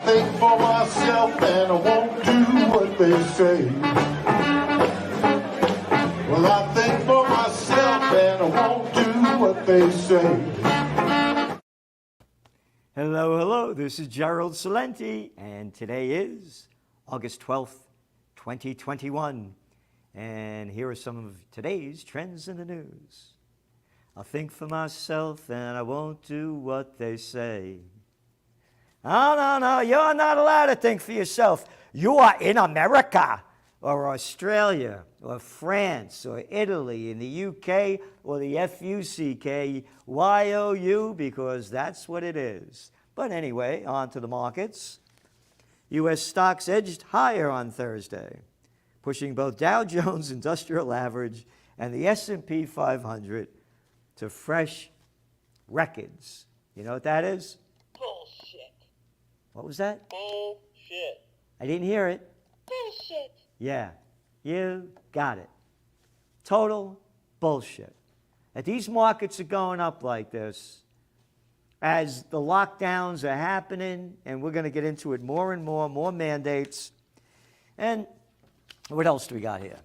Think for myself and I won't do what they say. Well, I think for myself and I won't do what they say. Hello, this is Gerald Salenti, and today is August 12th, 2021. And here are some of today's trends in the news. I'll think for myself and I won't do what they say. Oh, no, you're not allowed to think for yourself. You are in America or Australia or France or Italy, in the UK or the FUCKYOU, because that's what it is. But anyway, on to the markets. U.S. stocks edged higher on Thursday, pushing both Dow Jones Industrial Average and the S&P 500 to fresh records. You know what that is? Bullshit. What was that? Bullshit. I didn't hear it. Bullshit. Yeah, you got it. Total bullshit. That these markets are going up like this as the lockdowns are happening, and we're going to get into it more and more mandates. And what else do we got here?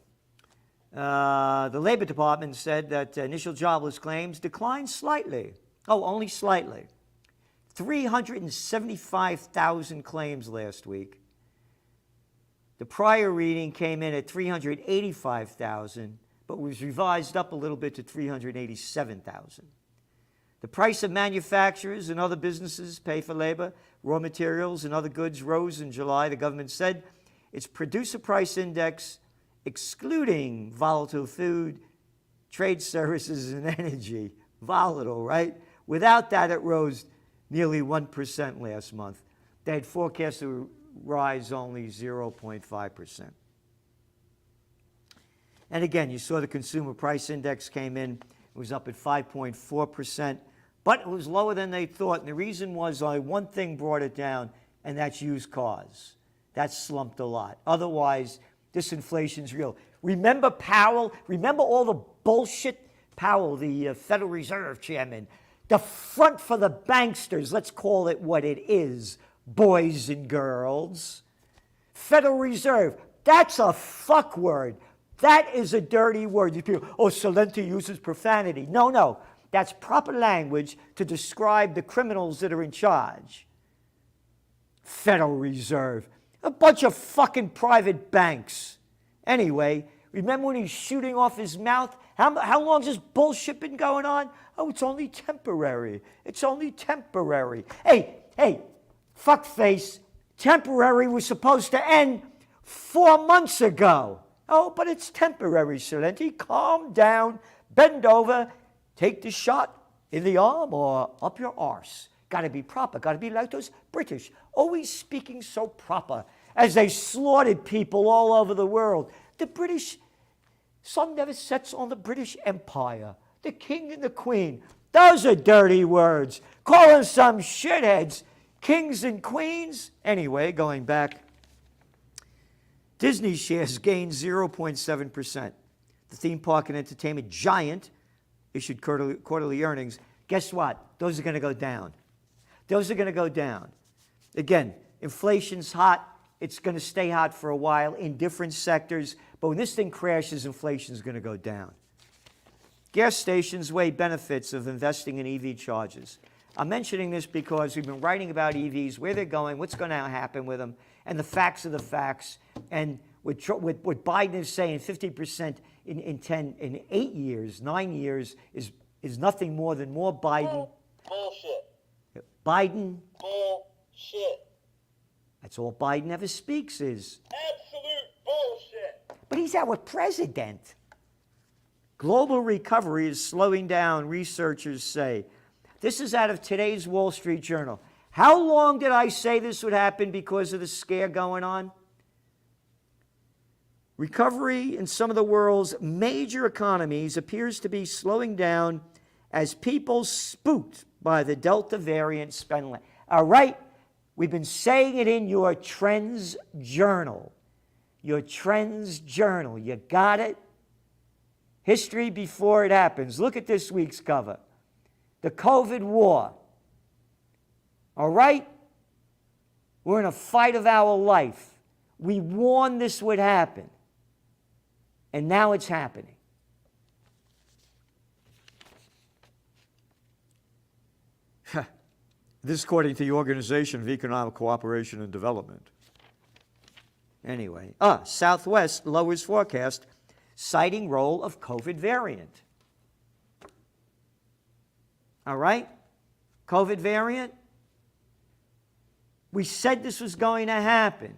The Labor Department said that initial jobless claims declined slightly. Oh, only slightly. 375,000 claims last week. The prior reading came in at 385,000, but was revised up a little bit to 387,000. The price of manufacturers and other businesses pay for labor, raw materials, and other goods rose in July. The government said its producer price index, excluding volatile food, trade services, and energy, volatile, right? Without that, it rose nearly 1% last month. They had forecast to rise only 0.5%. And again, you saw the consumer price index came in. It was up at 5.4%, but it was lower than they thought. And the reason was only one thing brought it down, and that's used cars. That slumped a lot. Otherwise, this inflation's real. Remember Powell? Remember all the bullshit? Powell, the Federal Reserve Chairman, the front for the banksters, let's call it what it is, boys and girls. Federal Reserve, that's a fuck word. That is a dirty word. You people, oh, Salenti uses profanity. No, that's proper language to describe the criminals that are in charge. Federal Reserve, a bunch of fucking private banks. Anyway, remember when he's shooting off his mouth? How long has this bullshit been going on? Oh, it's only temporary. It's only temporary. Hey, fuckface, temporary was supposed to end 4 months ago. Oh, but it's temporary, Salenti. Calm down, bend over, take the shot in the arm or up your arse. Got to be proper. Got to be like those British, always speaking so proper as they slaughtered people all over the world. The British, sun never sets on the British Empire. The king and the queen, those are dirty words. Calling some shitheads kings and queens. Anyway, going back, Disney shares gained 0.7%. The theme park and entertainment giant issued quarterly earnings. Guess what? Those are going to go down. Those are going to go down. Again, inflation's hot. It's going to stay hot for a while in different sectors. But when this thing crashes, inflation's going to go down. Gas stations weigh benefits of investing in EV chargers. I'm mentioning this because we've been writing about EVs, where they're going, what's going to happen with them, and the facts are the facts. And what Biden is saying, 50% in 8 years, 9 years, is nothing more than more Biden. Bullshit. Biden. Bullshit. That's all Biden ever speaks is. Absolute bullshit. But he's our president. Global recovery is slowing down, researchers say. This is out of today's Wall Street Journal. How long did I say this would happen because of the scare going on? Recovery in some of the world's major economies appears to be slowing down as people spooked by the Delta variant spend less. All right, we've been saying it in your Trends Journal. Your Trends Journal. You got it? History before it happens. Look at this week's cover. The COVID war. All right? We're in a fight of our life. We warned this would happen. And now it's happening. This according to the Organization of Economic Cooperation and Development. Anyway, Southwest lowers forecast, citing role of COVID variant. All right? COVID variant. We said this was going to happen.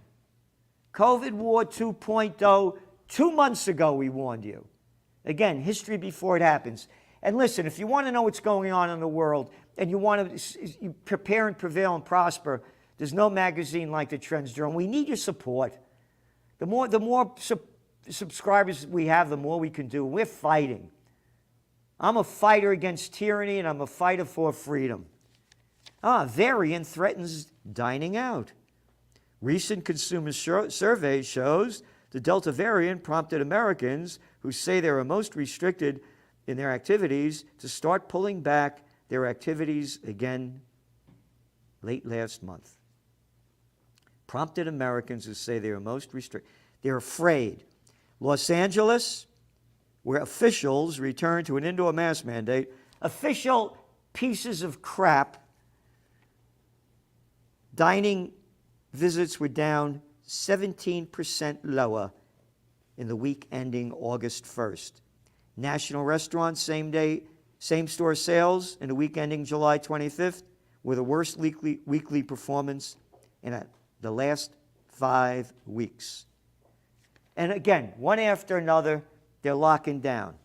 COVID War 2.0, 2 months ago we warned you. Again, history before it happens. And listen, if you want to know what's going on in the world and you want to prepare and prevail and prosper, there's no magazine like the Trends Journal. We need your support. The more subscribers we have, the more we can do. We're fighting. I'm a fighter against tyranny, and I'm a fighter for freedom. Variant threatens dining out. Recent consumer survey shows the Delta variant prompted Americans who say they are most restricted in their activities to start pulling back their activities again late last month. Prompted Americans who say they are most restricted. They're afraid. Los Angeles, where officials returned to an indoor mask mandate, official pieces of crap, dining visits were down 17% lower in the week ending August 1st. National restaurants, same-store sales in the week ending July 25th were the worst weekly performance in the last 5 weeks. And again, one after another, they're locking down.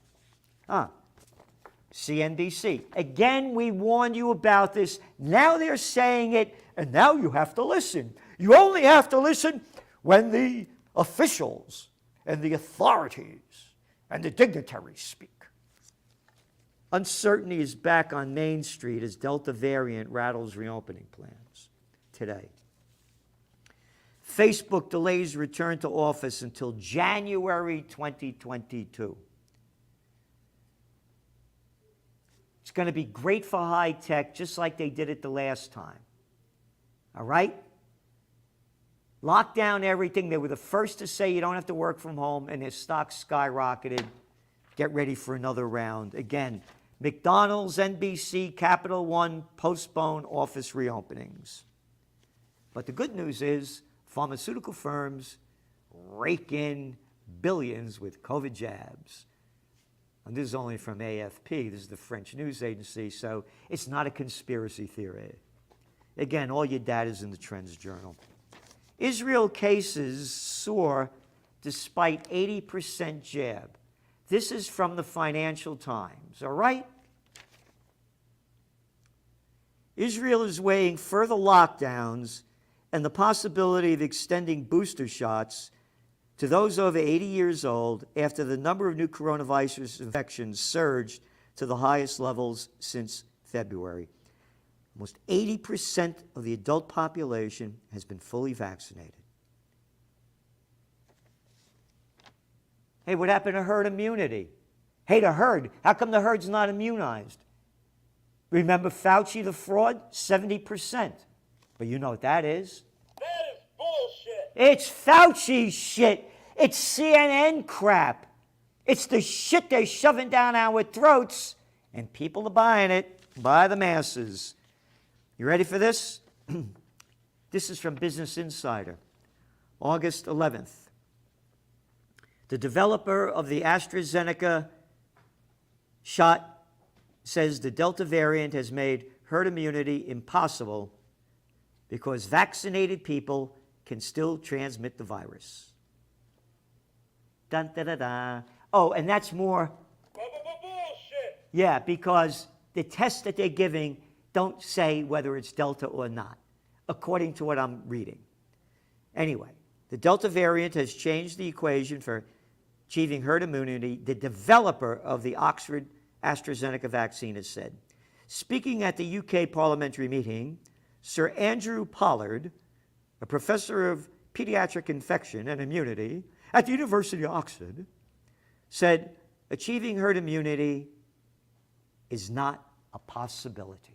CNBC. Again, we warned you about this. Now they're saying it, and now you have to listen. You only have to listen when the officials and the authorities and the dignitaries speak. Uncertainty is back on Main Street as Delta variant rattles reopening plans today. Facebook delays return to office until January 2022. It's going to be great for high tech, just like they did it the last time. All right? Lock down everything. They were the first to say you don't have to work from home, and their stocks skyrocketed. Get ready for another round. Again, McDonald's, NBC, Capital One postpone office reopenings. But the good news is pharmaceutical firms rake in billions with COVID jabs. And this is only from AFP. This is the French news agency, so it's not a conspiracy theory. Again, all your data is in the Trends Journal. Israel cases soar despite 80% jab. This is from the Financial Times, all right? Israel is weighing further lockdowns and the possibility of extending booster shots to those over 80 years old after the number of new coronavirus infections surged to the highest levels since February. Almost 80% of the adult population has been fully vaccinated. Hey, what happened to herd immunity? Hey, the herd. How come the herd's not immunized? Remember Fauci, the fraud? 70%. But you know what that is? That is bullshit. It's Fauci shit. It's CNN crap. It's the shit they're shoving down our throats, and people are buying it by the masses. You ready for this? This is from Business Insider, August 11th. The developer of the AstraZeneca shot says the Delta variant has made herd immunity impossible because vaccinated people can still transmit the virus. Dun, da, da, da. Oh, and that's more. Bullshit. Yeah, because the tests that they're giving don't say whether it's Delta or not, according to what I'm reading. Anyway, the Delta variant has changed the equation for achieving herd immunity, the developer of the Oxford AstraZeneca vaccine has said. Speaking at the UK parliamentary meeting, Sir Andrew Pollard, a professor of pediatric infection and immunity at the University of Oxford, said achieving herd immunity is not a possibility.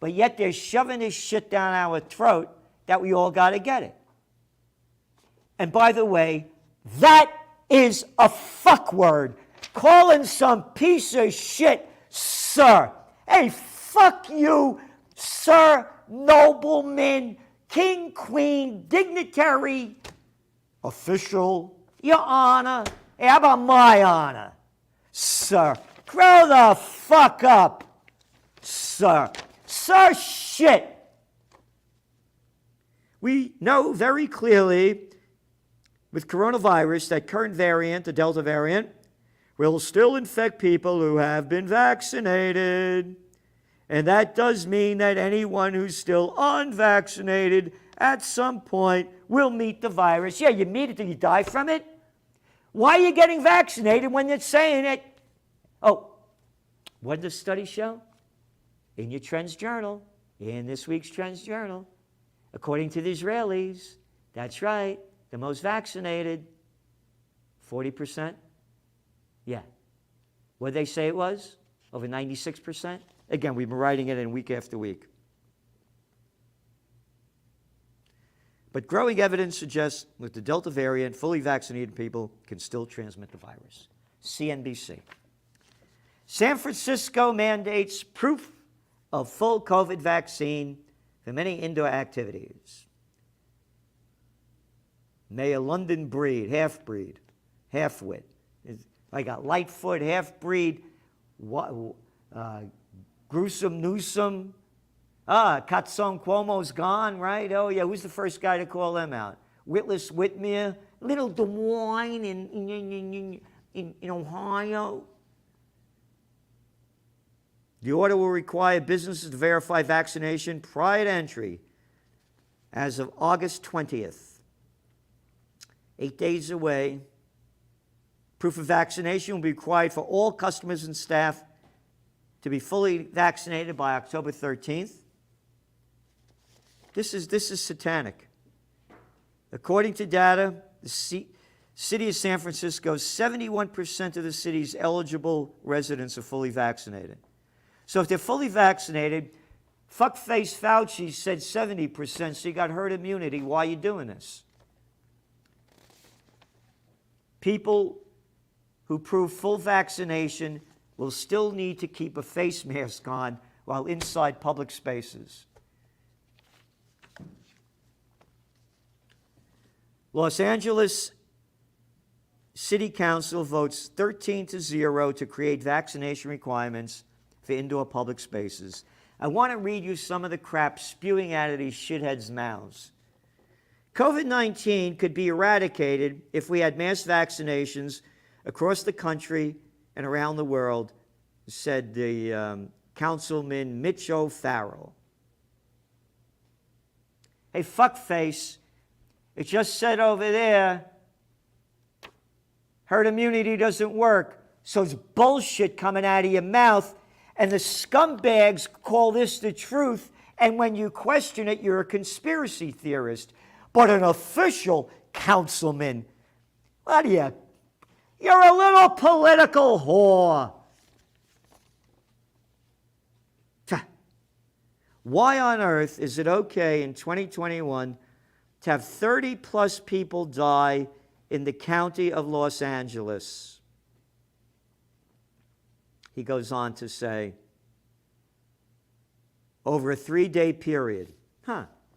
But yet they're shoving this shit down our throat that we all got to get it. And by the way, that is a fuck word. Calling some piece of shit, sir. Hey, fuck you, sir, nobleman, king, queen, dignitary, official, your honor. Hey, how about my honor? Sir, grow the fuck up, sir. Sir, shit. We know very clearly with coronavirus that current variant, the Delta variant, will still infect people who have been vaccinated. And that does mean that anyone who's still unvaccinated at some point will meet the virus. Yeah, you meet it till you die from it. Why are you getting vaccinated when it's saying it? Oh, what did the study show? In your Trends Journal, in this week's Trends Journal, according to the Israelis, that's right, the most vaccinated, 40%. Yeah. What did they say it was? Over 96%? Again, we've been writing it in week after week. But growing evidence suggests with the Delta variant, fully vaccinated people can still transmit the virus. CNBC. San Francisco mandates proof of full COVID vaccine for many indoor activities. May a London breed, half-breed, half-wit. I got Lightfoot, half-breed, Gruesome Newsom. Katsong Cuomo's gone, right? Oh, yeah, who's the first guy to call them out? Witless Whitmere, Little Des Moines in Ohio. The order will require businesses to verify vaccination prior to entry as of August 20th. 8 days away. Proof of vaccination will be required for all customers and staff to be fully vaccinated by October 13th. This is satanic. According to data, the city of San Francisco, 71% of the city's eligible residents are fully vaccinated. So if they're fully vaccinated, fuckface Fauci said 70%, so you got herd immunity. Why are you doing this? People who prove full vaccination will still need to keep a face mask on while inside public spaces. Los Angeles City Council votes 13-0 to create vaccination requirements for indoor public spaces. I want to read you some of the crap spewing out of these shitheads' mouths. COVID-19 could be eradicated if we had mass vaccinations across the country and around the world, said the Councilman Mitch O'Farrell. Hey, fuckface, it just said over there, herd immunity doesn't work, so it's bullshit coming out of your mouth, and the scumbags call this the truth, and when you question it, you're a conspiracy theorist. But an official councilman, what are you? You're a little political whore. Why on earth is it okay in 2021 to have 30-plus people die in the county of Los Angeles? He goes on to say, over a 3-day period.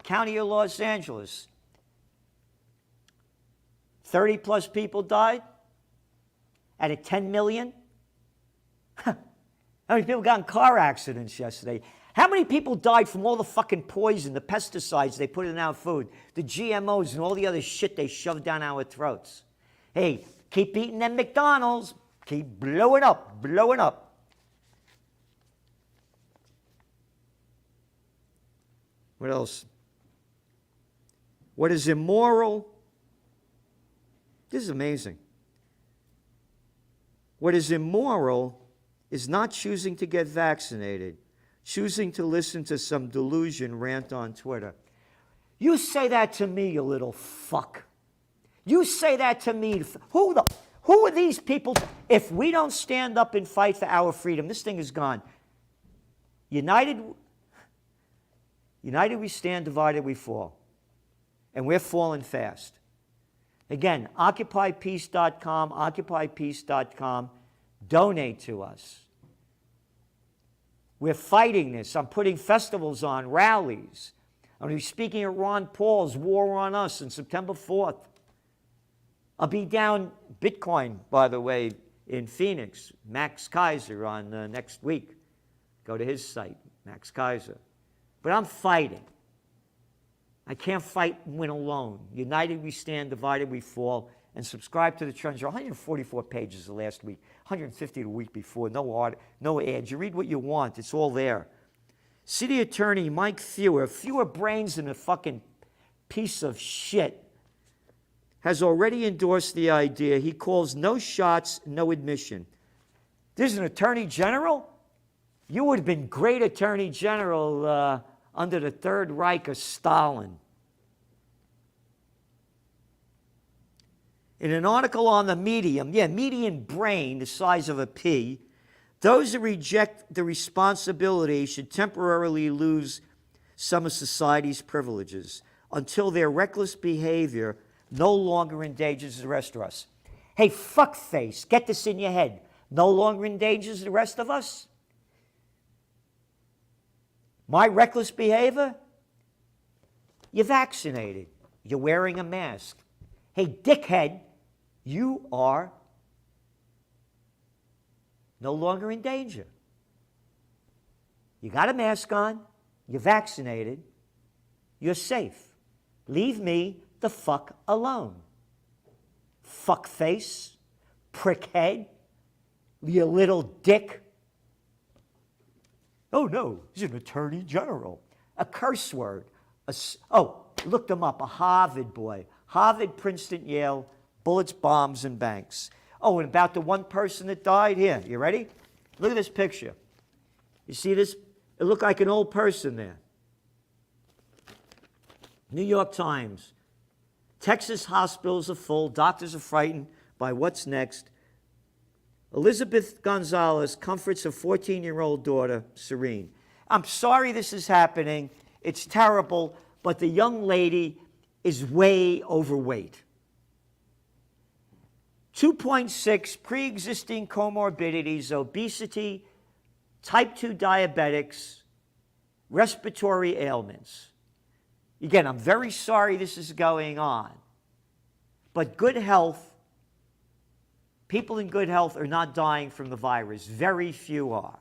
County of Los Angeles. 30-plus people died out of 10 million? How many people got in car accidents yesterday? How many people died from all the fucking poison, the pesticides they put in our food, the GMOs and all the other shit they shoved down our throats? Hey, keep eating them McDonald's. Keep blowing up, blowing up. What else? What is immoral? This is amazing. What is immoral is not choosing to get vaccinated, choosing to listen to some delusion rant on Twitter. You say that to me, you little fuck. You say that to me. Who are these people? If we don't stand up and fight for our freedom, this thing is gone. United we stand, divided we fall. and we're falling fast. Again, occupypeace.com, occupypeace.com. Donate to us. We're fighting this. I'm putting festivals on, rallies. I'm going to be speaking at Ron Paul's War on Us on September 4th. I'll be down Bitcoin, by the way, in Phoenix. Max Kaiser on next week. Go to his site, Max Kaiser. But I'm fighting. I can't fight and win alone. United we stand, divided we fall. And subscribe to the Trends. 144 pages the last week, 150 the week before. No art, no ads. You read what you want. It's all there. City Attorney Mike fewer brains than a fucking piece of shit, has already endorsed the idea he calls no shots, no admission. There's an Attorney General? You would have been great Attorney General under the Third Reich of Stalin. In an article on the median brain, the size of a pea, those who reject the responsibility should temporarily lose some of society's privileges until their reckless behavior no longer endangers the rest of us. Hey, fuckface, get this in your head. No longer endangers the rest of us? My reckless behavior? You're vaccinated. You're wearing a mask. Hey, dickhead, you are no longer in danger. You got a mask on. You're vaccinated. You're safe. Leave me the fuck alone. Fuckface, prickhead, you little dick. Oh no, he's an Attorney General. A curse word. Look them up. A Harvard boy. Harvard, Princeton, Yale, bullets, bombs, and banks. Oh, and about the one person that died here. You ready? Look at this picture. You see this? It looked like an old person there. New York Times. Texas hospitals are full. Doctors are frightened by what's next. Elizabeth Gonzalez comforts her 14-year-old daughter, Serene. I'm sorry this is happening. It's terrible, but the young lady is way overweight. 2.6 pre-existing comorbidities, obesity, type 2 diabetics, respiratory ailments. Again, I'm very sorry this is going on, but good health, people in good health are not dying from the virus. Very few are.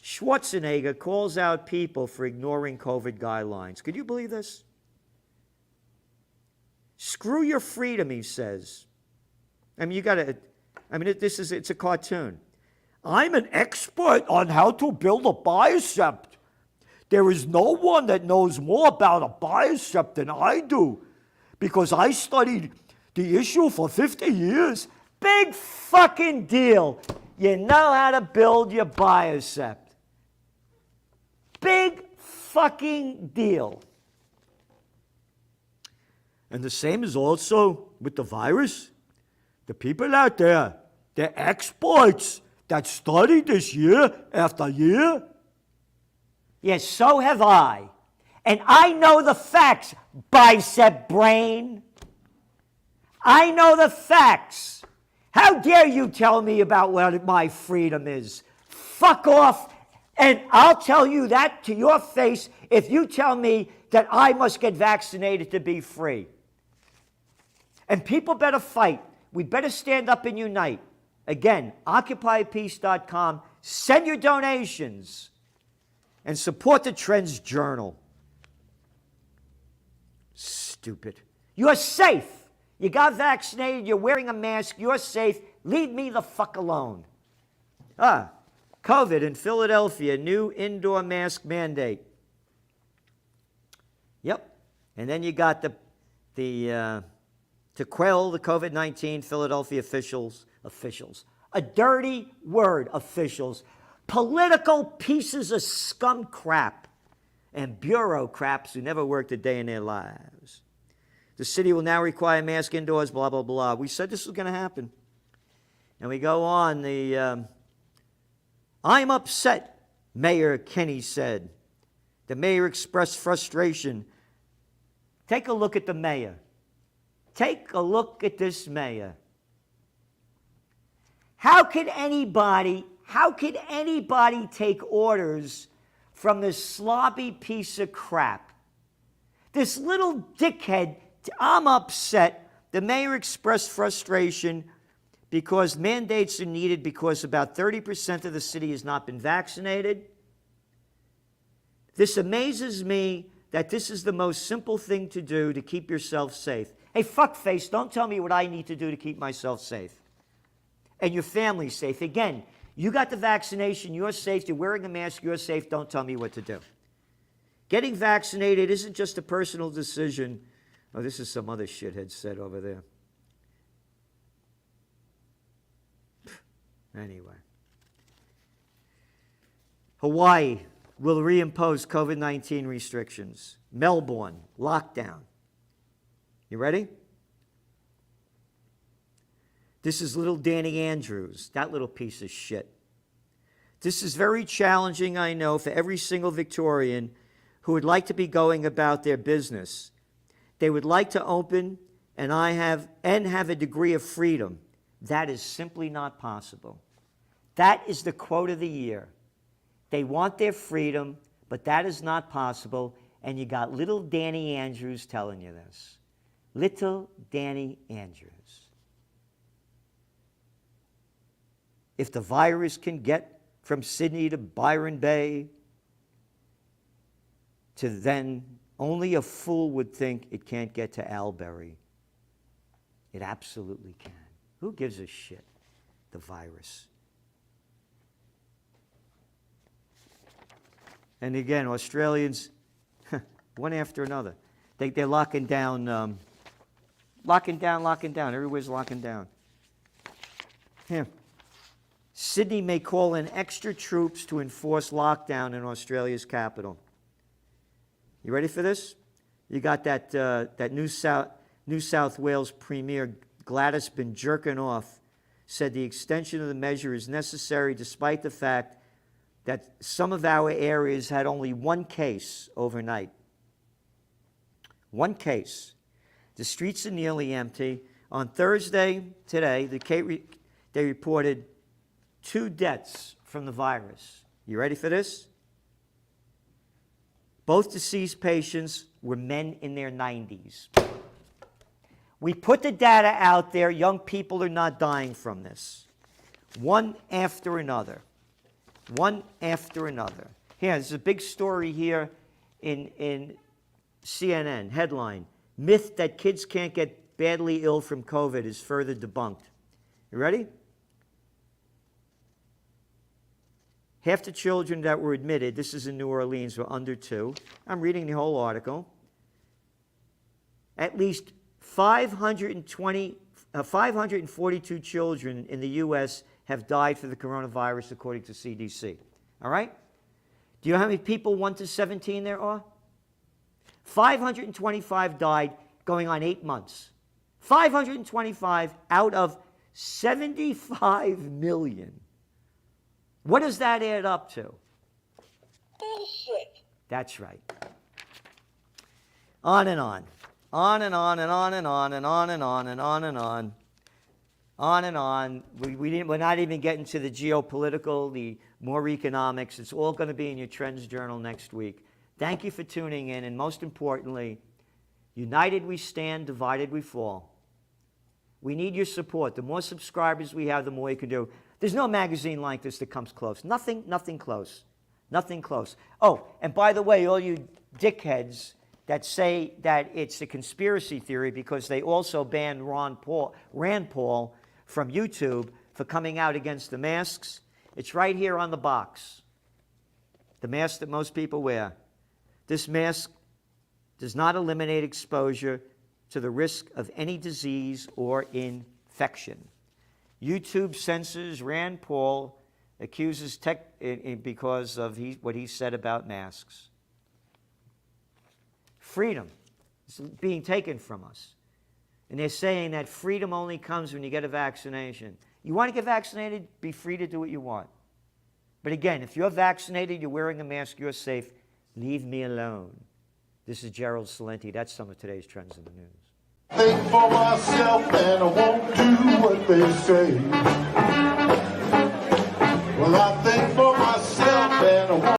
Schwarzenegger calls out people for ignoring COVID guidelines. Could you believe this? Screw your freedom, he says. It's a cartoon. I'm an expert on how to build a bicep. There is no one that knows more about a bicep than I do because I studied the issue for 50 years. Big fucking deal. You know how to build your bicep. Big fucking deal. And the same is also with the virus. The people out there, they're experts that studied this year after year. Yes, so have I. And I know the facts, bicep brain. I know the facts. How dare you tell me about what my freedom is? Fuck off, and I'll tell you that to your face if you tell me that I must get vaccinated to be free. And people better fight. We better stand up and unite. Again, occupypeace.com. Send your donations and support the Trends Journal. Stupid. You're safe. You got vaccinated. You're wearing a mask. You're safe. Leave me the fuck alone. COVID in Philadelphia, new indoor mask mandate. Yep. And then you got to quell the COVID-19, Philadelphia officials, a dirty word, officials, political pieces of scum crap and bureaucrats who never worked a day in their lives. The city will now require mask indoors, blah, blah, blah. We said this was going to happen. And we go on, I'm upset, Mayor Kenny said. The mayor expressed frustration Take a look at the mayor. Take a look at this mayor. How could anybody take orders from this sloppy piece of crap? This little dickhead, I'm upset. The mayor expressed frustration because mandates are needed because about 30% of the city has not been vaccinated. This amazes me that this is the most simple thing to do to keep yourself safe. Hey, fuckface, don't tell me what I need to do to keep myself safe and your family safe. Again, you got the vaccination, you're safe, you're wearing a mask, you're safe, don't tell me what to do. Getting vaccinated isn't just a personal decision. Oh, this is some other shithead said over there. Anyway. Hawaii will reimpose COVID-19 restrictions. Melbourne, lockdown. You ready? This is little Danny Andrews, that little piece of shit. This is very challenging, I know, for every single Victorian who would like to be going about their business. They would like to open and have a degree of freedom. That is simply not possible. That is the quote of the year. They want their freedom, but that is not possible, and you got little Danny Andrews telling you this. Little Danny Andrews. If the virus can get from Sydney to Byron Bay, to then only a fool would think it can't get to Albury. It absolutely can. Who gives a shit? The virus. And again, Australians, one after another. They're locking down, locking down. Everywhere's locking down. Here. Sydney may call in extra troops to enforce lockdown in Australia's capital. You ready for this? You got that New South Wales Premier Gladys been jerking off, said the extension of the measure is necessary despite the fact that some of our areas had only one case overnight. One case. The streets are nearly empty. On Thursday, today, they reported 2 deaths from the virus. You ready for this? Both deceased patients were men in their 90s. We put the data out there. Young people are not dying from this. One after another. One after another. Here, there's a big story here in CNN. Headline, myth that kids can't get badly ill from COVID is further debunked. You ready? Half the children that were admitted, this is in New Orleans, were under 2. I'm reading the whole article. At least 542 children in the U.S. have died for the coronavirus, according to CDC. All right? Do you know how many people 1 to 17 there are? 525 died going on 8 months. 525 out of 75 million. What does that add up to? Bullshit. That's right. On and on. On and on and on and on and on and on and on and on. On and on. We're not even getting to the geopolitical, the more economics. It's all going to be in your Trends Journal next week. Thank you for tuning in. And most importantly, united we stand, divided we fall. We need your support. The more subscribers we have, the more you can do. There's no magazine like this that comes close. Nothing close. Nothing close. Oh, and by the way, all you dickheads that say that it's a conspiracy theory because they also banned Rand Paul from YouTube for coming out against the masks, it's right here on the box. The mask that most people wear. This mask does not eliminate exposure to the risk of any disease or infection. YouTube censors Rand Paul, accuses tech because of what he said about masks. Freedom is being taken from us. And they're saying that freedom only comes when you get a vaccination. You want to get vaccinated, be free to do what you want. But again, if you're vaccinated, you're wearing a mask, you're safe, leave me alone. This is Gerald Salenti. That's some of today's trends in the news. Think for myself and I won't do what they say.